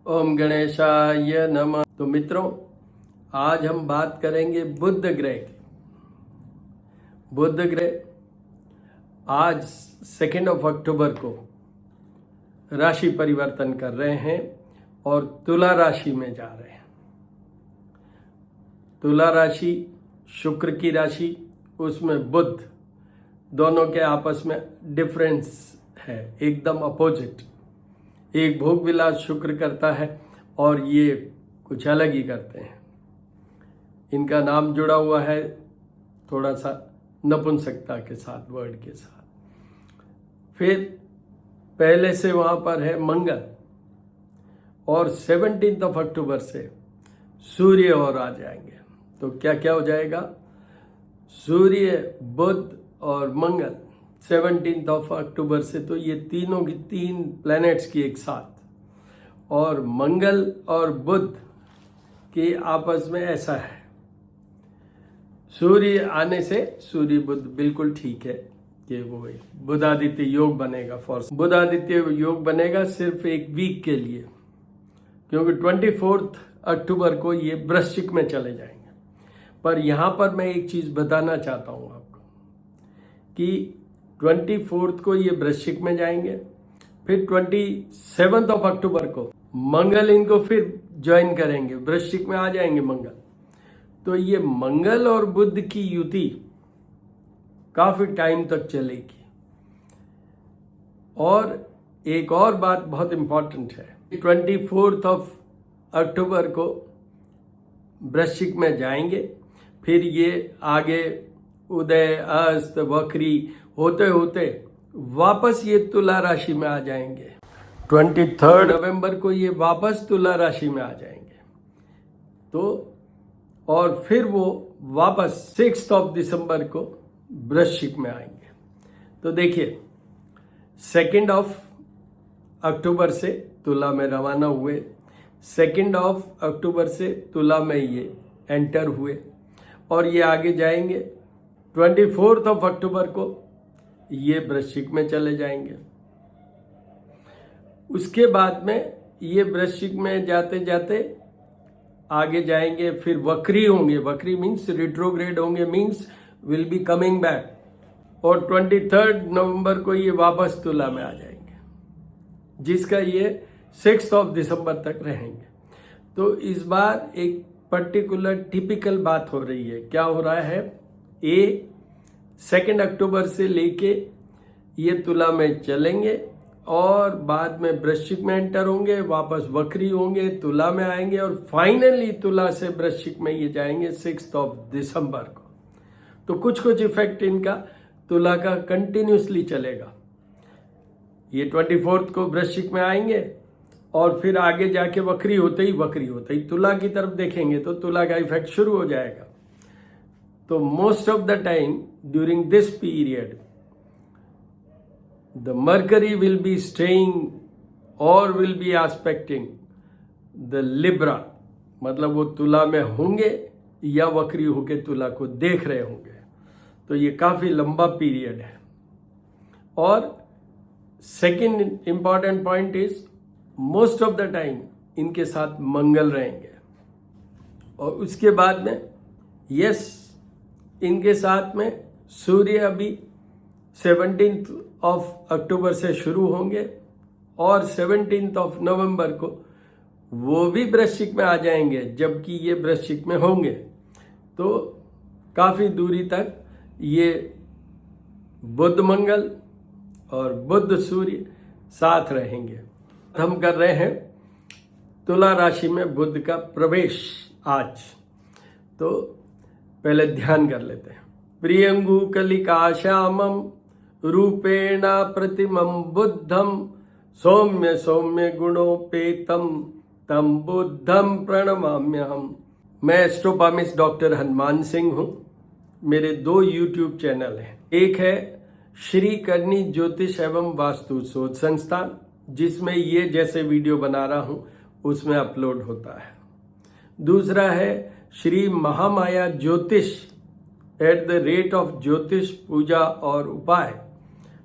ओम गणेशाय नमः। तो मित्रों, आज हम बात करेंगे बुध ग्रह की। बुध ग्रह आज 2 अक्टूबर को राशि परिवर्तन कर रहे हैं और तुला राशि में जा रहे हैं। तुला राशि शुक्र की राशि, उसमें बुध, दोनों के आपस में डिफरेंस है, एकदम अपोजिट। एक भोग विलास शुक्र करता है और ये कुछ अलग ही करते हैं। इनका नाम जुड़ा हुआ है थोड़ा सा नपुंसकता के साथ, वर्ड के साथ। फिर पहले से वहां पर है मंगल और 17 अक्टूबर से सूर्य और आ जाएंगे। तो क्या क्या हो जाएगा? सूर्य, बुध और मंगल 17 अक्टूबर से, तो ये तीनों की तीन प्लैनेट्स की एक साथ। और मंगल और बुध के आपस में ऐसा है, सूर्य आने से सूर्य बुध बिल्कुल ठीक है कि वो बुधादित्य योग बनेगा। बुधादित्य योग बनेगा सिर्फ एक वीक के लिए, क्योंकि 24 अक्टूबर को ये वृश्चिक में चले जाएंगे। पर यहां पर मैं एक चीज बताना चाहता हूं आपको कि 24 को ये वृश्चिक में जाएंगे, फिर 27 अक्टूबर को मंगल इनको फिर ज्वाइन करेंगे, वृश्चिक में आ जाएंगे मंगल। तो ये मंगल और बुध की युति काफी टाइम तक चलेगी। और एक और बात बहुत इंपॉर्टेंट है, 24 अक्टूबर को वृश्चिक में जाएंगे, फिर ये आगे उदय, अस्त, वक्री होते होते वापस ये तुला राशि में आ जाएंगे। 23 नवंबर को ये वापस तुला राशि में आ जाएंगे। तो और फिर वो वापस 6 दिसंबर को वृश्चिक में आएंगे। तो देखिए, 2 अक्टूबर से तुला में रवाना हुए, 2 अक्टूबर से तुला में ये एंटर हुए और ये आगे जाएंगे। 24 अक्टूबर को ये वृश्चिक में चले जाएंगे। उसके बाद में ये वृश्चिक में जाते जाते आगे जाएंगे, फिर वक्री होंगे। वक्री मीन्स रिट्रोग्रेड होंगे, means will be coming back. और 23 नवंबर को ये वापस तुला में आ जाएंगे, जिसका ये 6 दिसंबर तक रहेंगे। तो इस बार एक पर्टिकुलर टिपिकल बात हो रही है। क्या हो रहा है? 2 अक्टूबर से लेके ये तुला में चलेंगे और बाद में वृश्चिक में एंटर होंगे, वापस वक्री होंगे, तुला में आएंगे और फाइनली तुला से वृश्चिक में ये जाएंगे 6 दिसंबर को। तो कुछ कुछ इफेक्ट इनका तुला का कंटिन्यूसली चलेगा। ये 24 को वृश्चिक में आएंगे और फिर आगे जाके वक्री होते ही तुला की तरफ देखेंगे तो तुला का इफेक्ट शुरू हो जाएगा। तो most of the time during this period the Mercury will be staying or will be aspecting the Libra, मतलब वो तुला में होंगे या वक्री होके तुला को देख रहे होंगे। तो ये काफी लंबा पीरियड है। और second important point is, most of the time इनके साथ मंगल रहेंगे। और उसके बाद में यस, इनके साथ में सूर्य अभी 17 अक्टूबर से शुरू होंगे और 17 नवंबर को वो भी वृश्चिक में आ जाएंगे, जबकि ये वृश्चिक में होंगे। तो काफी दूरी तक ये बुध मंगल और बुध सूर्य साथ रहेंगे। हम कर रहे हैं तुला राशि में बुध का प्रवेश आज। तो पहले ध्यान कर लेते हैं। प्रियंगु कलिका श्यामम रूपेण प्रतिमं बुद्धम सौम्य सौम्य गुणोपेतम तम बुद्धम प्रणमाम्यहम। मैं एस्ट्रोपामिस्ट डॉक्टर हनुमान सिंह हूं। मेरे 2 यूट्यूब चैनल हैं। एक है श्री करनी ज्योतिष एवं वास्तु शोध संस्थान, जिसमें ये जैसे वीडियो बना रहा हूं उसमें अपलोड होता है। दूसरा है श्री महामाया ज्योतिष @ ज्योतिष पूजा और उपाय।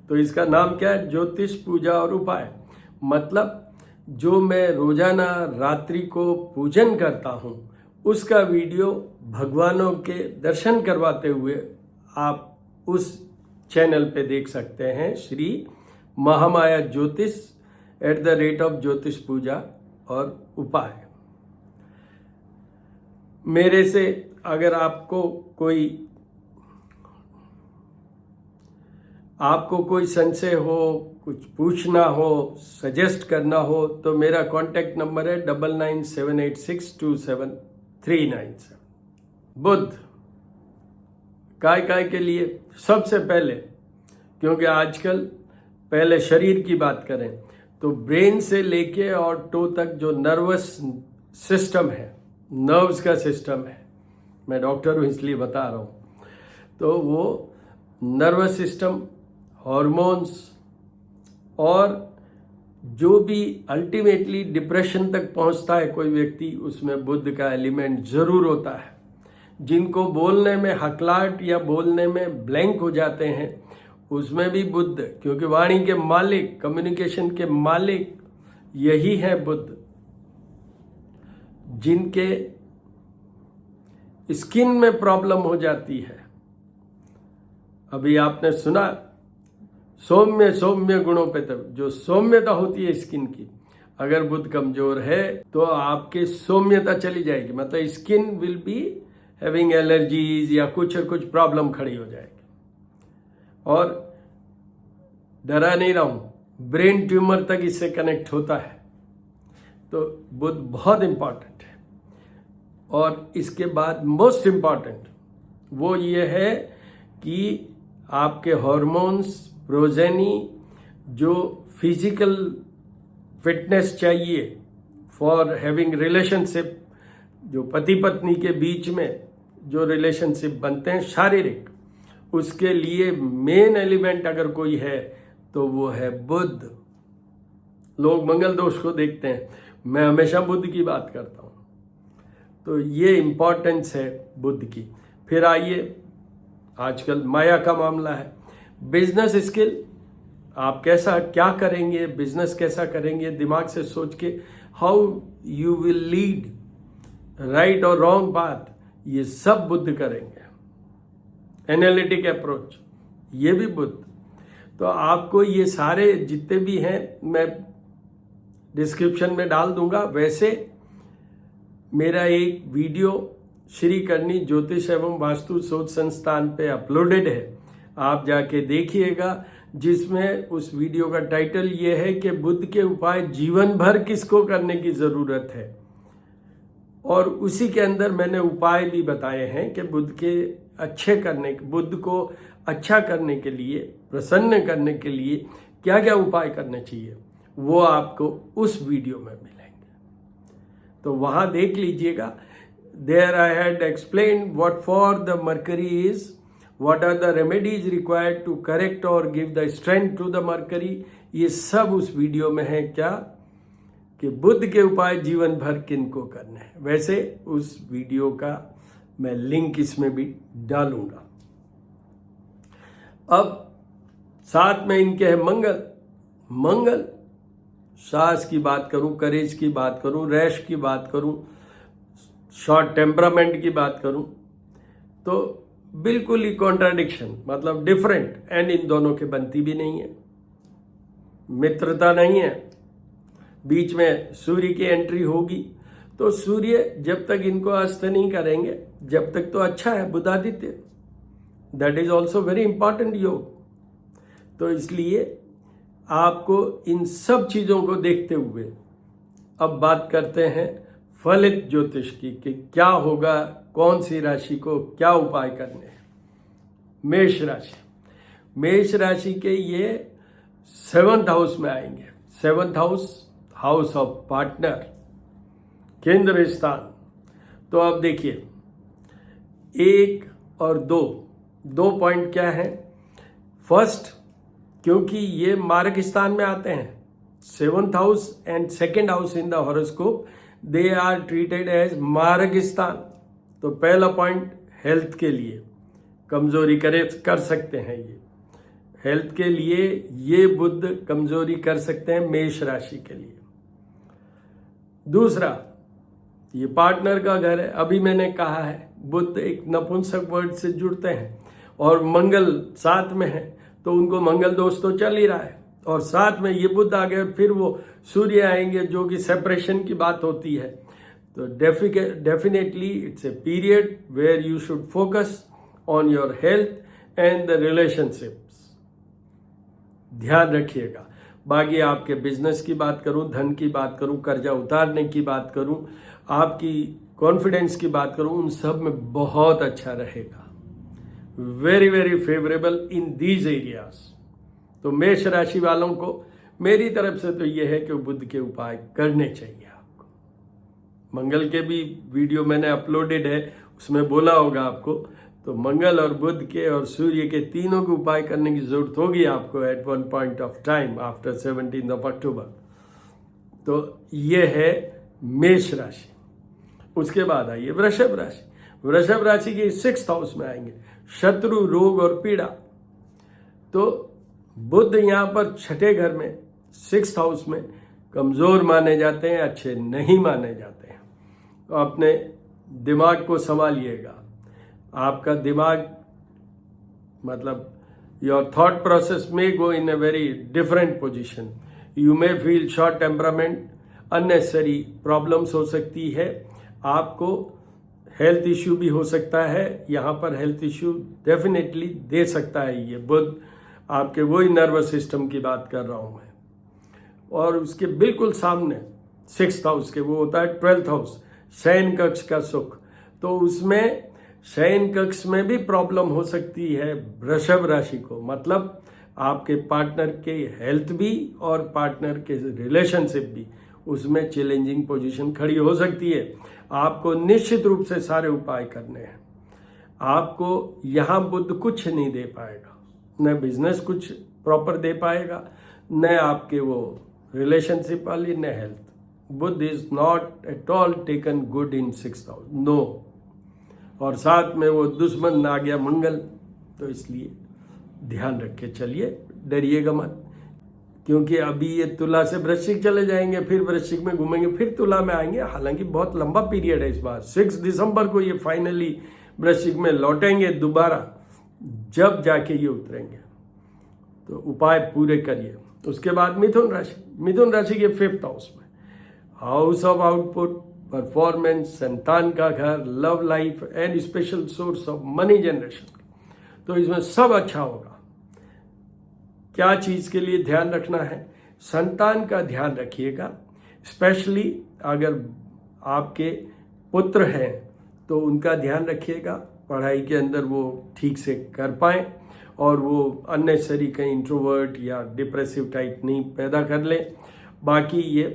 तो इसका नाम क्या है? ज्योतिष पूजा और उपाय। मतलब जो मैं रोजाना रात्रि को पूजन करता हूँ उसका वीडियो भगवानों के दर्शन करवाते हुए आप उस चैनल पे देख सकते हैं, श्री महामाया ज्योतिष @ ज्योतिष पूजा और उपाय। मेरे से अगर आपको कोई संशय हो, कुछ पूछना हो, सजेस्ट करना हो तो मेरा कॉन्टैक्ट नंबर है 9978627397। बुध काय के लिए सबसे पहले, क्योंकि आजकल पहले शरीर की बात करें तो ब्रेन से लेके और टो तक जो नर्वस सिस्टम है, नर्व्स का सिस्टम है, मैं डॉक्टर हूँ इसलिए बता रहा हूँ, तो वो नर्वस सिस्टम, हॉर्मोन्स और जो भी अल्टीमेटली डिप्रेशन तक पहुंचता है कोई व्यक्ति, उसमें बुध का एलिमेंट जरूर होता है। जिनको बोलने में हकलाहट या बोलने में ब्लैंक हो जाते हैं उसमें भी बुध, क्योंकि वाणी के मालिक, कम्युनिकेशन के मालिक यही है बुध। जिनके स्किन में प्रॉब्लम हो जाती है, अभी आपने सुना सौम्य गुणों पे, तब जो सौम्यता होती है स्किन की, अगर बुध कमजोर है तो आपकी सौम्यता चली जाएगी, मतलब skin will be having allergies या कुछ प्रॉब्लम खड़ी हो जाएगी। और डरा नहीं रहा हूं, ब्रेन ट्यूमर तक इससे कनेक्ट होता है। तो बुध बहुत इंपॉर्टेंट है। और इसके बाद मोस्ट इंपॉर्टेंट वो ये है कि आपके हॉर्मोन्स, प्रोजेनी, जो फिजिकल फिटनेस चाहिए फॉर हैविंग रिलेशनशिप, जो पति पत्नी के बीच में जो रिलेशनशिप बनते हैं शारीरिक, उसके लिए मेन एलिमेंट अगर कोई है तो वो है बुध। लोग मंगल दोष को देखते हैं, मैं हमेशा बुध की बात करता हूं। तो ये इंपॉर्टेंस है बुध की। फिर आइए, आजकल माया का मामला है। बिजनेस स्किल, आप क्या करेंगे, बिजनेस कैसा करेंगे, दिमाग से सोच के how you will lead right और रॉन्ग पाथ, ये सब बुध करेंगे। एनालिटिक अप्रोच, ये भी बुध। तो आपको ये सारे जितने भी हैं मैं डिस्क्रिप्शन में डाल दूंगा। वैसे मेरा एक वीडियो श्री करनी ज्योतिष एवं वास्तु शोध संस्थान पे अपलोडेड है, आप जाके देखिएगा, जिसमें उस वीडियो का टाइटल ये है कि बुध के उपाय जीवन भर किसको करने की जरूरत है। और उसी के अंदर मैंने उपाय भी बताए हैं कि बुध को अच्छा करने के लिए, प्रसन्न करने के लिए क्या क्या उपाय करने चाहिए, वो आपको उस वीडियो में मिलेंगे। तो वहां देख लीजिएगा। There I had explained what for the Mercury is, what are the remedies required to correct और give the strength to the Mercury. ये सब उस वीडियो में है। क्या कि बुध के उपाय जीवन भर किनको करने हैं। वैसे उस वीडियो का मैं लिंक इसमें भी डालूंगा। अब साथ में इनके है मंगल, साहस की बात करूं, करेज की बात करूं, रैश की बात करूं, शॉर्ट टेम्परामेंट की बात करूं, तो बिल्कुल ही कॉन्ट्राडिक्शन, मतलब डिफरेंट। एंड इन दोनों के बनती भी नहीं है, मित्रता नहीं है। बीच में सूर्य की एंट्री होगी तो सूर्य जब तक इनको अस्त नहीं करेंगे जब तक तो अच्छा है Budhaditya. That is also very important योग। तो इसलिए आपको इन सब चीजों को देखते हुए अब बात करते हैं फलित ज्योतिष की, कि क्या होगा, कौन सी राशि को क्या उपाय करने हैं। मेष राशि के ये 7th हाउस में आएंगे। 7th हाउस ऑफ पार्टनर, केंद्र स्थान। तो अब देखिए 1 और 2 पॉइंट क्या है। फर्स्ट, क्योंकि ये मार्ग स्थान में आते हैं, 7th house and 2nd house in the horoscope, they are treated as मार्ग स्थान। तो पहला पॉइंट हेल्थ के लिए कमजोरी कर सकते हैं। ये हेल्थ के लिए ये बुध कमजोरी कर सकते हैं मेष राशि के लिए। दूसरा, ये पार्टनर का घर है। अभी मैंने कहा है बुध एक नपुंसक वर्ड से जुड़ते हैं और मंगल साथ में है, तो उनको मंगल दोष तो चल ही रहा है, और साथ में ये बुध आ गए, फिर वो सूर्य आएंगे जो कि सेपरेशन की बात होती है। तो definitely it's a period where you should focus on your health and the relationships. ध्यान रखिएगा। बाकी आपके बिजनेस की बात करूं, धन की बात करूं, कर्जा उतारने की बात करूं, आपकी कॉन्फिडेंस की बात करूं, उन सब में बहुत अच्छा रहेगा। Very very favourable in these areas. तो मेष राशि वालों को मेरी तरफ से तो यह है कि बुध के उपाय करने चाहिए आपको। मंगल के भी वीडियो मैंने अपलोडेड है, उसमें बोला होगा आपको। तो मंगल और बुध के और सूर्य के तीनों के उपाय करने की जरूरत होगी आपको at one point of time after 17 October. तो ये है मेष राशि। उसके बाद आइए वृषभ राशि। वृषभ राशि के 6th हाउस में आएंगे शत्रु, रोग और पीड़ा। तो बुध यहां पर 6ठे घर में 6th हाउस में कमजोर माने जाते हैं, अच्छे नहीं माने जाते हैं। तो अपने दिमाग को संभालिएगा। आपका दिमाग मतलब योर थॉट प्रोसेस में go in a very different position. You may feel short temperament, unnecessary problems हो सकती है, आपको हेल्थ इश्यू भी हो सकता है। यहाँ पर हेल्थ इश्यू डेफिनेटली दे सकता है ये बुध। आपके वही नर्वस सिस्टम की बात कर रहा हूँ मैं। और उसके बिल्कुल सामने 6th हाउस के वो होता है 12th हाउस, शयन कक्ष का सुख। तो उसमें शयन कक्ष में भी प्रॉब्लम हो सकती है वृषभ राशि को। मतलब आपके पार्टनर के हेल्थ भी और पार्टनर के रिलेशनशिप भी, उसमें चैलेंजिंग पोजीशन खड़ी हो सकती है। आपको निश्चित रूप से सारे उपाय करने हैं। आपको यहाँ बुध कुछ नहीं दे पाएगा, न बिजनेस कुछ प्रॉपर दे पाएगा, न आपके वो रिलेशनशिप वाली, न health. Budh is not at all taken good in 6th house, no. और साथ में वो दुश्मन आ गया मंगल, तो इसलिए ध्यान रख के चलिए, डरिएगा मत। क्योंकि अभी ये तुला से वृश्चिक चले जाएंगे, फिर वृश्चिक में घूमेंगे, फिर तुला में आएंगे। हालांकि बहुत लंबा पीरियड है इस बार। 6 दिसंबर को ये फाइनली वृश्चिक में लौटेंगे दोबारा, जब जाके ये उतरेंगे। तो उपाय पूरे करिए। उसके बाद मिथुन राशि। मिथुन राशि के 5th हाउस में हाउस ऑफ आउटपुट, परफॉर्मेंस, संतान का घर, love life and special source of money generation. तो इसमें सब अच्छा होगा। क्या चीज के लिए ध्यान रखना है? संतान का ध्यान रखिएगा। स्पेशली अगर आपके पुत्र हैं तो उनका ध्यान रखिएगा, पढ़ाई के अंदर वो ठीक से कर पाए और वो अननेसेसरी कहीं इंट्रोवर्ट या डिप्रेसिव टाइप नहीं पैदा कर ले। बाकी ये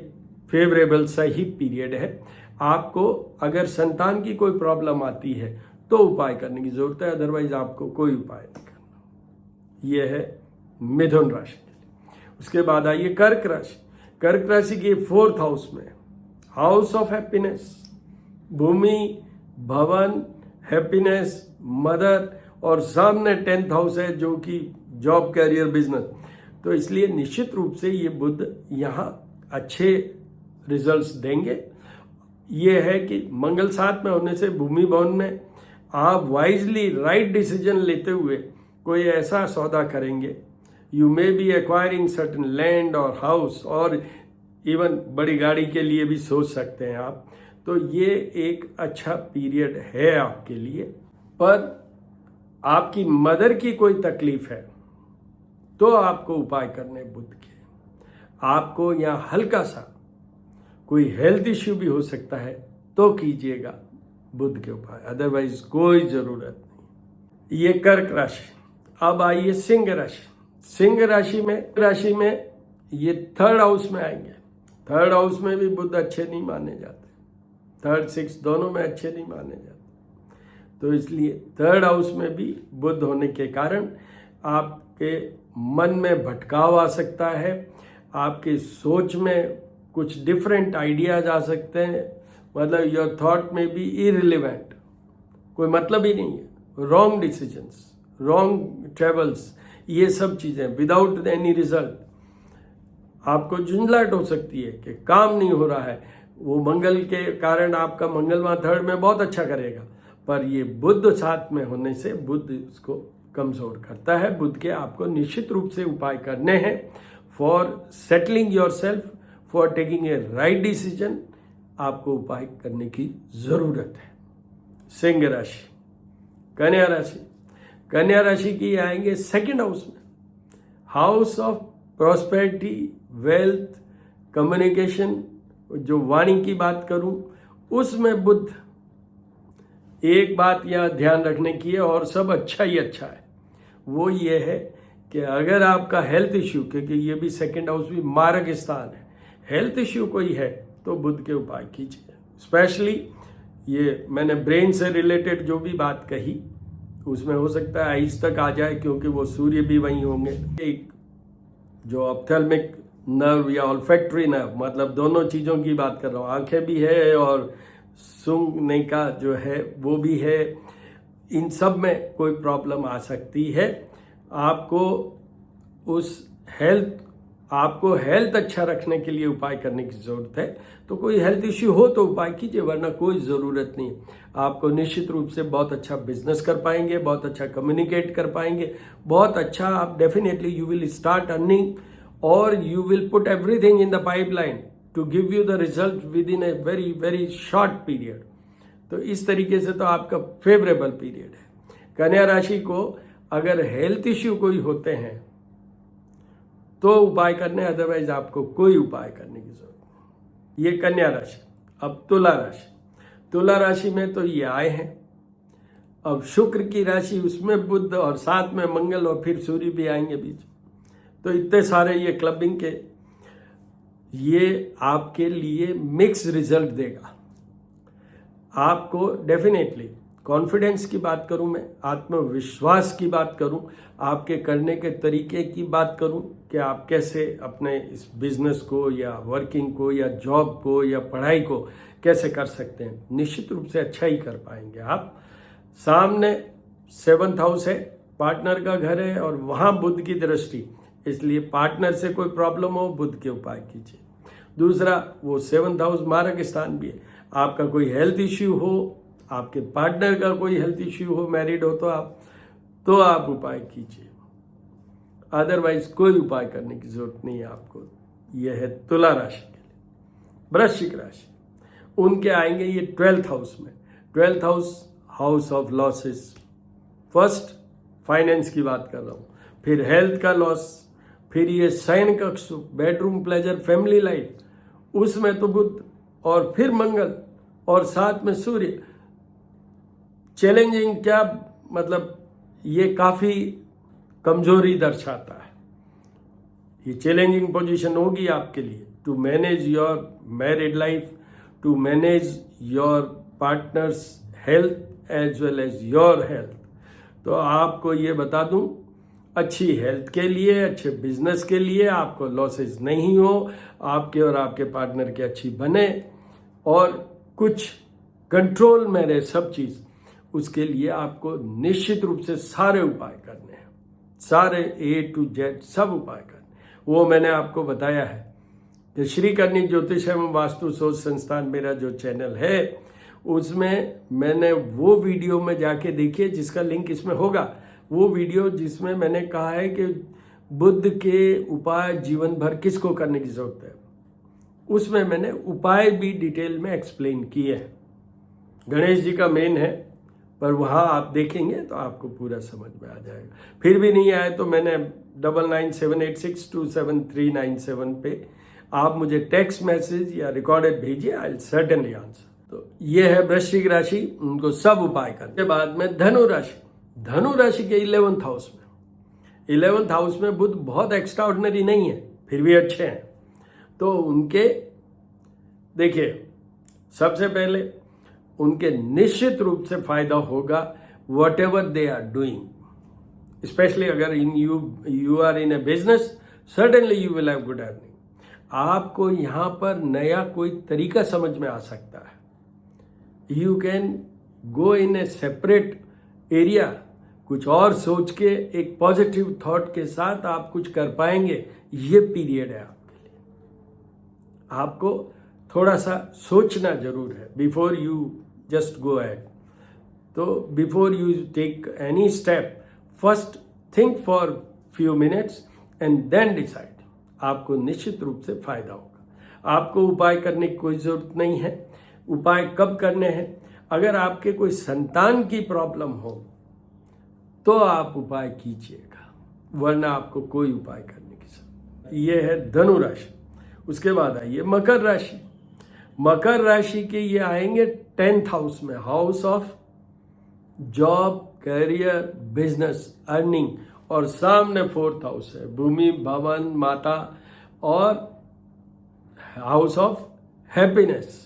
फेवरेबल सही पीरियड है। आपको अगर संतान की कोई प्रॉब्लम आती है तो उपाय करने की जरूरत है, अदरवाइज आपको कोई उपाय नहीं करना। यह है मिथुन राशि के लिए। उसके बाद आइए कर्क राशि। कर्क राशि के 4th हाउस में हाउस ऑफ हैप्पीनेस, भूमि, भवन, हैप्पीनेस, मदर, और सामने 10th हाउस है जो कि जॉब, कैरियर, बिजनेस। तो इसलिए निश्चित रूप से ये बुध यहाँ अच्छे रिजल्ट्स देंगे। ये है कि मंगल साथ में होने से भूमि भवन में आप वाइजली राइट डिसीजन लेते हुए कोई ऐसा सौदा करेंगे। You may be acquiring certain land और हाउस, और इवन बड़ी गाड़ी के लिए भी सोच सकते हैं आप। तो ये एक अच्छा पीरियड है आपके लिए। पर आपकी मदर की कोई तकलीफ है तो आपको उपाय करने बुध के। आपको यहाँ हल्का सा कोई हेल्थ इश्यू भी हो सकता है तो कीजिएगा बुध के उपाय, अदरवाइज कोई जरूरत नहीं। ये कर्क राशि। अब आइए सिंह राशि। सिंह राशि में ये 3rd हाउस में आएंगे। 3rd हाउस में भी बुध अच्छे नहीं माने जाते, 3rd 6 दोनों में अच्छे नहीं माने जाते। तो इसलिए 3rd हाउस में भी बुध होने के कारण आपके मन में भटकाव आ सकता है, आपके सोच में कुछ डिफरेंट आइडियाज आ सकते हैं। मतलब योर थॉट में बी इरिलेवेंट, कोई मतलब ही नहीं है। रॉन्ग डिसीजंस, रॉन्ग ट्रेवल्स, ये सब चीज़ें विदाउट एनी रिजल्ट। आपको झुंझलाहट हो सकती है कि काम नहीं हो रहा है, वो मंगल के कारण आपका मंगलवां थर्ड में बहुत अच्छा करेगा, पर ये बुध साथ में होने से बुध उसको कमजोर करता है। बुध के आपको निश्चित रूप से उपाय करने हैं for settling your self, for taking a right decision. आपको उपाय करने की जरूरत है। सिंह राशि, कन्या राशि, कन्या राशि की आएंगे सेकंड हाउस में, house of prosperity, wealth, communication. जो वाणी की बात करूं उसमें बुध, एक बात यह ध्यान रखने की है और सब अच्छा ही अच्छा है, वो ये है कि अगर आपका हेल्थ इश्यू, क्योंकि ये भी सेकंड हाउस भी मारक स्थान है, हेल्थ इश्यू कोई है तो बुध के उपाय कीजिए। स्पेशली ये मैंने ब्रेन से रिलेटेड जो भी बात कही उसमें हो सकता है आइज तक आ जाए, क्योंकि वो सूर्य भी वहीं होंगे। एक जो ऑप्थेल्मिक नर्व या ऑल्फैक्टरी नर्व, मतलब दोनों चीज़ों की बात कर रहा हूँ, आंखें भी है और सूंघने का जो है वो भी है, इन सब में कोई प्रॉब्लम आ सकती है। आपको हेल्थ अच्छा रखने के लिए उपाय करने की ज़रूरत है। तो कोई हेल्थ इश्यू हो तो उपाय कीजिए, वरना कोई ज़रूरत नहीं। आपको निश्चित रूप से बहुत अच्छा बिजनेस कर पाएंगे, बहुत अच्छा कम्युनिकेट कर पाएंगे, बहुत अच्छा आप definitely you will start earning और you will put everything in the pipeline to give you the result within a very very short period. तो इस तरीके से तो आपका फेवरेबल पीरियड है। कन्या राशि को अगर हेल्थ इश्यू कोई होते हैं तो उपाय करने, अदरवाइज आपको कोई उपाय करने की जरूरत नहीं। ये कन्या राशि। अब तुला राशि, तुला राशि में तो ये आए हैं। अब शुक्र की राशि, उसमें बुध और साथ में मंगल और फिर सूर्य भी आएंगे बीच। तो इतने सारे ये क्लबिंग के, ये आपके लिए मिक्स रिजल्ट देगा। आपको डेफिनेटली कॉन्फिडेंस की बात करूं मैं, आत्मविश्वास की बात करूं, आपके करने के तरीके की बात करूं कि आप कैसे अपने इस बिजनेस को या वर्किंग को या जॉब को या पढ़ाई को कैसे कर सकते हैं, निश्चित रूप से अच्छा ही कर पाएंगे आप। सामने 7th हाउस है, पार्टनर का घर है और वहां बुध की दृष्टि, इसलिए पार्टनर से कोई प्रॉब्लम हो बुध के उपाय कीजिए। दूसरा, वो 7th हाउस मारक स्थान भी है। आपका कोई हेल्थ इश्यू हो, आपके पार्टनर का कोई हेल्थ इश्यू हो, मैरिड हो तो आप उपाय कीजिए, अदरवाइज कोई उपाय करने की जरूरत नहीं है आपको। यह है तुला राशि के लिए। वृश्चिक राशि, उनके आएंगे ये 12th हाउस में। 12th house of losses. First finance की बात कर रहा हूं, फिर हेल्थ का लॉस, फिर ये शयन कक्ष, बेडरूम प्लेजर, फैमिली लाइफ, उसमें तो बुध और फिर मंगल और साथ में सूर्य। चैलेंजिंग क्या मतलब, ये काफी कमजोरी दर्शाता है। ये चैलेंजिंग पोजीशन होगी आपके लिए to manage your married life, to manage your partner's health as well as your health. तो आपको ये बता दूं, अच्छी हेल्थ के लिए, अच्छे बिजनेस के लिए आपको लॉसेस नहीं हो, आपके और आपके पार्टनर की अच्छी बने और कुछ कंट्रोल में रहे सब चीज, उसके लिए आपको निश्चित रूप से सारे उपाय करने हैं, सारे A to Z सब उपाय करने। वो मैंने आपको बताया है कि श्री करनी ज्योतिष एवं वास्तु शोध संस्थान मेरा जो चैनल है, उसमें मैंने वो वीडियो में जाके देखिए, जिसका लिंक इसमें होगा, वो वीडियो जिसमें मैंने कहा है कि बुध के उपाय जीवन भर किसको करने की जरूरत है, उसमें मैंने उपाय भी डिटेल में एक्सप्लेन किए हैं। गणेश जी का मेन है, पर वहाँ आप देखेंगे तो आपको पूरा समझ में आ जाएगा। फिर भी नहीं आए तो मैंने 9978627397 पे आप मुझे टेक्स्ट मैसेज या रिकॉर्डेड भेजिए, आई विल सर्टेनली आंसर। तो ये है वृश्चिक राशि, उनको सब उपाय करने के बाद में धनु राशि। धनु राशि के 11th हाउस में, 11th हाउस में बुध बहुत एक्स्ट्रा ऑर्डिनरी नहीं है, फिर भी अच्छे हैं। तो उनके देखिए, सबसे पहले उनके निश्चित रूप से फायदा होगा whatever they are doing, specially अगर you are in a business, certainly you will have good earning. आपको यहां पर नया कोई तरीका समझ में आ सकता है, you can go in A separate area, कुछ और सोच के एक पॉजिटिव थॉट के साथ आप कुछ कर पाएंगे। ये पीरियड है आपके लिए, आपको थोड़ा सा सोचना जरूर है before you just go ahead. तो before you take any step first think for few minutes and then decide. आपको निश्चित रूप से फायदा होगा। आपको उपाय करने की कोई जरूरत नहीं है। उपाय कब करने हैं? अगर आपके कोई संतान की प्रॉब्लम हो तो आप उपाय कीजिएगा, वरना आपको कोई उपाय करने की जरूरत। ये है धनु राशि। उसके बाद आइए मकर राशि। मकर राशि के ये आएंगे 10th हाउस में, house of job, career, business, earning, और सामने 4th हाउस है, भूमि, भवन, माता, और हाउस ऑफ हैप्पीनेस।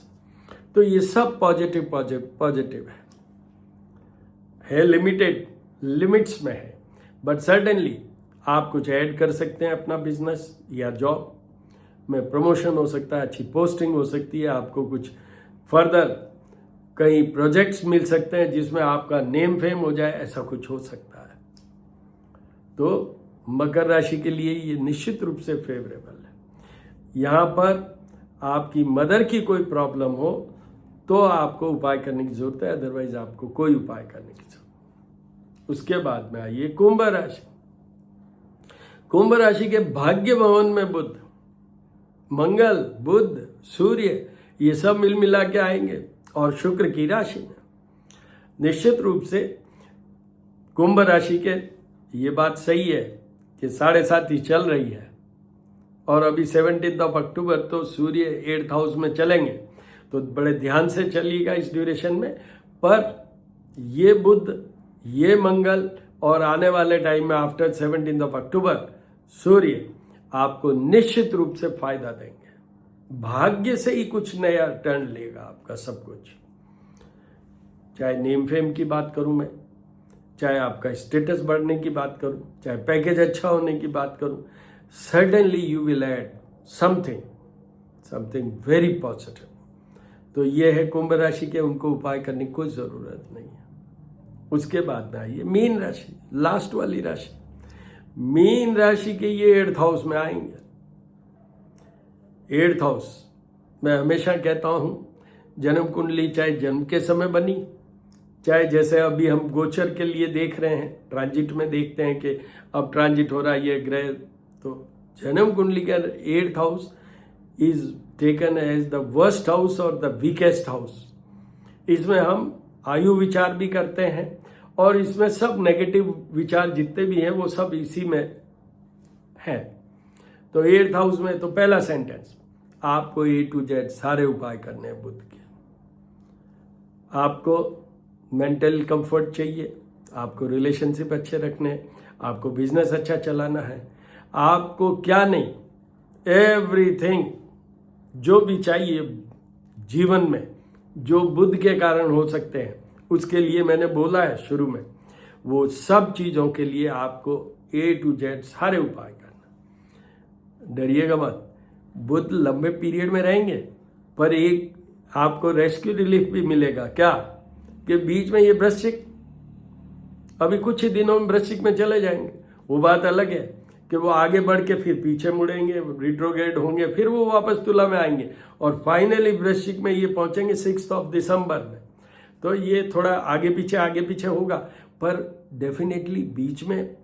तो ये सब पॉजिटिव पॉजिटिव है लिमिटेड लिमिट्स में है, बट सर्टेनली आप कुछ ऐड कर सकते हैं अपना बिजनेस या जॉब में। प्रमोशन हो सकता है, अच्छी पोस्टिंग हो सकती है, आपको कुछ फर्दर कई प्रोजेक्ट्स मिल सकते हैं जिसमें आपका नेम फेम हो जाए, ऐसा कुछ हो सकता है। तो मकर राशि के लिए ये निश्चित रूप से फेवरेबल है। यहाँ पर आपकी मदर की कोई प्रॉब्लम हो तो आपको उपाय करने की जरूरत है, अदरवाइज आपको कोई उपाय करने की जरूरत। उसके बाद में आइए कुंभ राशि। कुंभ राशि के भाग्य भवन में बुध, मंगल, बुध, सूर्य, ये सब मिल मिला के आएंगे, और शुक्र की राशि में। निश्चित रूप से कुंभ राशि के ये बात सही है कि 7.5 चल रही है, और अभी 17 अक्टूबर तो सूर्य 8th हाउस में चलेंगे, तो बड़े ध्यान से चलिएगा इस ड्यूरेशन में। पर ये बुध, ये मंगल, और आने वाले टाइम में आफ्टर 17 अक्टूबर सूर्य आपको निश्चित रूप से फायदा देंगे। भाग्य से ही कुछ नया टर्न लेगा आपका सब कुछ। चाहे नेम फेम की बात करूं मैं, चाहे आपका स्टेटस बढ़ने की बात करूं, चाहे पैकेज अच्छा होने की बात करूं, suddenly you will add something very positive. तो ये है कुंभ राशि के, उनको उपाय करने की कोई जरूरत नहीं है। उसके बाद में आइए मीन राशि, लास्ट वाली राशि। मीन राशि के ये 8th हाउस में आएंगे। 8th हाउस, मैं हमेशा कहता हूं, जन्म कुंडली चाहे जन्म के समय बनी, चाहे जैसे अभी हम गोचर के लिए देख रहे हैं, ट्रांजिट में देखते हैं कि अब ट्रांजिट हो रहा है ये ग्रह, तो जन्म कुंडली का 8th house is taken as the worst house और द वीकेस्ट हाउस। इसमें हम आयु विचार भी करते हैं, और इसमें सब नेगेटिव विचार जितने भी हैं वो सब इसी में हैं। तो 8th हाउस में तो पहला सेंटेंस, आपको A to Z सारे उपाय करने हैं बुध के। आपको मेंटल कंफर्ट चाहिए, आपको रिलेशनशिप अच्छे रखने हैं, आपको बिजनेस अच्छा चलाना है, आपको क्या नहीं, एवरीथिंग जो भी चाहिए जीवन में, जो बुध के कारण हो सकते हैं, उसके लिए मैंने बोला है शुरू में, वो सब चीजों के लिए आपको A to Z सारे उपाय करना। डरिएगा मत, बुध लंबे पीरियड में रहेंगे, पर एक आपको रेस्क्यू रिलीफ भी मिलेगा। क्या कि बीच में ये वृश्चिक, अभी कुछ ही दिनों में वृश्चिक में चले जाएंगे, वो बात अलग है कि वो आगे बढ़ के फिर पीछे मुड़ेंगे, रिट्रोग्रेड होंगे, फिर वो वापस तुला में आएंगे, और फाइनली वृश्चिक में ये पहुंचेंगे 6 दिसंबर में। तो ये थोड़ा आगे पीछे होगा, पर डेफिनेटली बीच में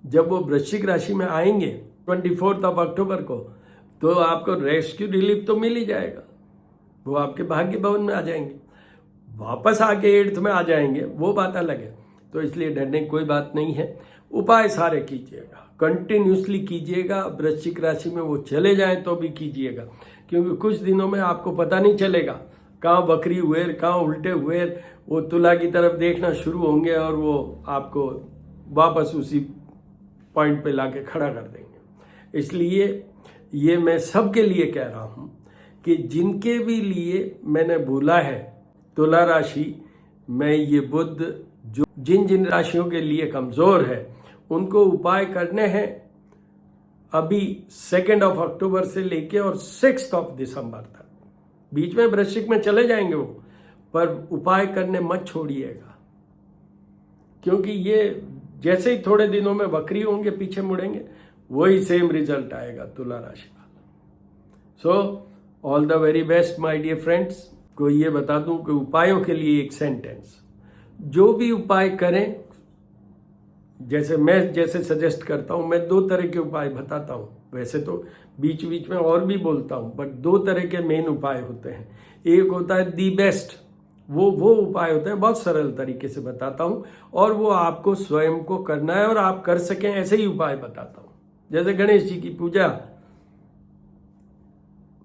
जब वो वृश्चिक राशि में आएंगे 24 अक्टूबर को, तो आपको रेस्क्यू रिलीफ तो मिल ही जाएगा। वो आपके भाग्य भवन में आ जाएंगे, वापस आके 8th में आ जाएंगे, वो बात अलग है। तो इसलिए डरने की कोई बात नहीं है। उपाय सारे कीजिएगा, कंटिन्यूसली कीजिएगा। वृश्चिक राशि में वो चले जाएं तो भी कीजिएगा, क्योंकि कुछ दिनों में आपको पता नहीं चलेगा कहाँ वक्री हुए, कहाँ उल्टे हुए, वो तुला की तरफ देखना शुरू होंगे, और वो आपको वापस उसी पॉइंट पे लाके खड़ा कर देंगे। इसलिए ये मैं सबके लिए कह रहा हूं कि जिनके भी लिए मैंने बोला है तुला राशि में ये बुध जो जिन राशियों के लिए कमजोर है, उनको उपाय करने हैं अभी 2 अक्टूबर से लेके और 6 दिसंबर तक। बीच में वृश्चिक में चले जाएंगे वो, पर उपाय करने मत छोड़िएगा, क्योंकि ये जैसे ही थोड़े दिनों में वक्री होंगे, पीछे मुड़ेंगे, वही सेम रिजल्ट आएगा तुला राशि वाला। So all the very best my dear friends. को ये बता दूं कि उपायों के लिए एक सेंटेंस, जो भी उपाय करें, जैसे सजेस्ट करता हूं, मैं 2 तरह के उपाय बताता हूं। वैसे तो बीच बीच में और भी बोलता हूं, बट 2 तरह के मेन उपाय होते हैं। एक होता है दी बेस्ट, वो उपाय होता है, बहुत सरल तरीके से बताता हूं, और वो आपको स्वयं को करना है और आप कर सकें ऐसे ही उपाय बताता हूं। जैसे गणेश जी की पूजा,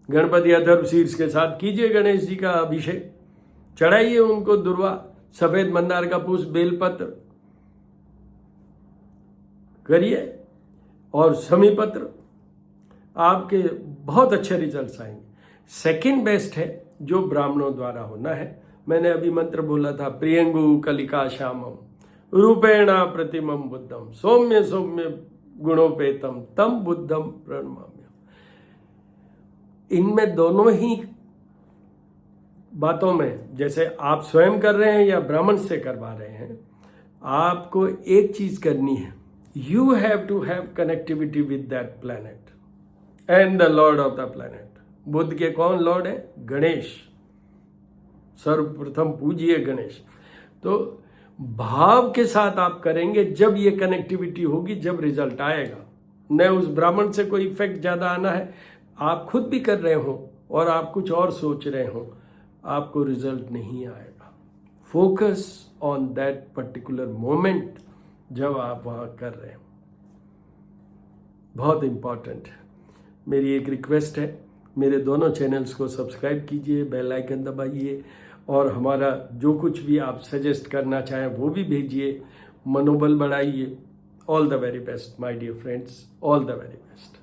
गणपति अथर्व शीर्ष के साथ कीजिए गणेश जी का अभिषेक, चढ़ाइए उनको दुर्वा, सफेद मंदार का पुष्प, बेलपत्र करिए और शमी पत्र, आपके बहुत अच्छे रिजल्ट्स आएंगे। सेकंड बेस्ट है जो ब्राह्मणों द्वारा होना है। मैंने अभी मंत्र बोला था, प्रियंगु कलिका श्यामम रूपेणा प्रतिमम बुद्धम सौम्य सौम्य गुणोपेतम तम बुद्धम प्रणमाम्य। इनमें दोनों ही बातों में, जैसे आप स्वयं कर रहे हैं या ब्राह्मण से करवा रहे हैं, आपको एक चीज करनी है, you have to have connectivity with that planet and the lord of the planet. Budh के कौन लॉर्ड है? गणेश। सर्वप्रथम पूजिए गणेश। तो भाव के साथ आप करेंगे, जब ये कनेक्टिविटी होगी, जब रिजल्ट आएगा। न उस ब्राह्मण से कोई इफेक्ट ज्यादा आना है, आप खुद भी कर रहे हो और आप कुछ और सोच रहे हो, आपको रिजल्ट नहीं आएगा। Focus on that particular moment जब आप वहां कर रहे हो, बहुत इंपॉर्टेंट है। मेरी एक रिक्वेस्ट है, मेरे दोनों चैनल्स को सब्सक्राइब कीजिए, बेल आइकन दबाइए, और हमारा जो कुछ भी आप सजेस्ट करना चाहें वो भी भेजिए, मनोबल बढ़ाइए। All the very best my dear friends, all the very best.